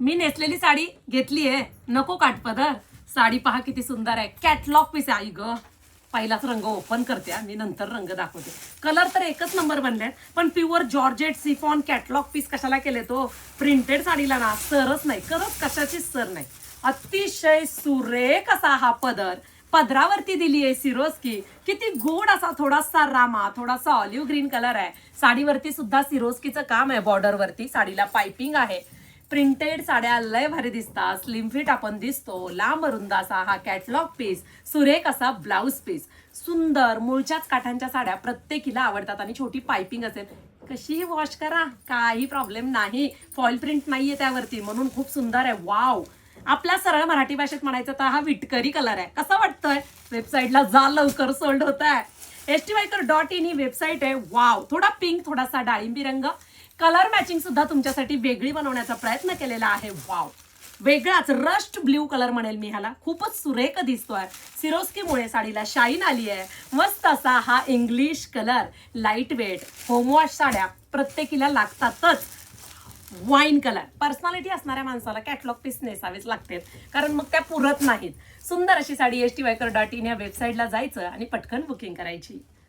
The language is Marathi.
मी नेसलेली साडी घेतली आहे, नको काटपदर. साडी पहा किती सुंदर आहे, कॅटलॉग पीस आहे. आई ग, पहिलाच रंग ओपन करते मी, नंतर रंग दाखवते. कलर तर एकच नंबर बनलेत, पण pure georgette chiffon catalogue piece कशाला केले तो? प्रिंटेड साडीला ना सरच नाही, करत कशाचीच सर नाही. अतिशय सुरेख असा हा पदर, पदरावरती दिली आहे सिरोस्की. किती गोड असा थोडासा रामा, थोडासा ऑलिव्ह ग्रीन कलर आहे. साडीवरती सुद्धा सिरोस्कीचं काम आहे, बॉर्डरवरती. साडीला पाइपिंग आहे. प्रिंटेड साड्या लय भारी दिसतात, स्लिम फिट आपण दिसतो. लांब रुंद असा हा कॅटलॉग पीस, सुरेख असा ब्लाउज पीस, सुंदर मूळच्याच काठांच्या साड्या प्रत्येकीला आवडतात. आणि छोटी पाइपिंग असेल, कशीही वॉश करा, काही प्रॉब्लेम नाही. फॉईल प्रिंट नाहीये त्यावरती, म्हणून खूप सुंदर आहे. वाव. आपल्या सरळ मराठी भाषेत म्हणायचं तर हा विटकरी कलर आहे. कसा वाटतोय? वेबसाईटला जा, लवकर सोल्ड होत आहे. styvaikar.in ही वेबसाईट आहे. वाव. थोडा पिंक, थोडासा डाळिंबी रंग, कलर मॅचिंग सुद्धा तुमच्यासाठी वेगळी बनवण्याचा प्रयत्न केलेला आहे. वाव. वेगळाच रस्ट ब्ल्यू कलर म्हणेल मी ह्याला, खूपच सुरेख दिसतोय. सिरोस्कीमुळे साडीला शाईन आली आहे. मस्त असा हा इंग्लिश कलर, लाईट वेट, होमवॉश साड्या प्रत्येकीला लागतातच. वाईन कलर, पर्सनॅलिटी असणाऱ्या माणसाला कॅटलॉग पीस नेसावेच लागते, कारण मग त्या पुरत नाहीत. सुंदर अशी साडी styvaikar.in या वेबसाईटला जायचं आणि पटकन बुकिंग करायची.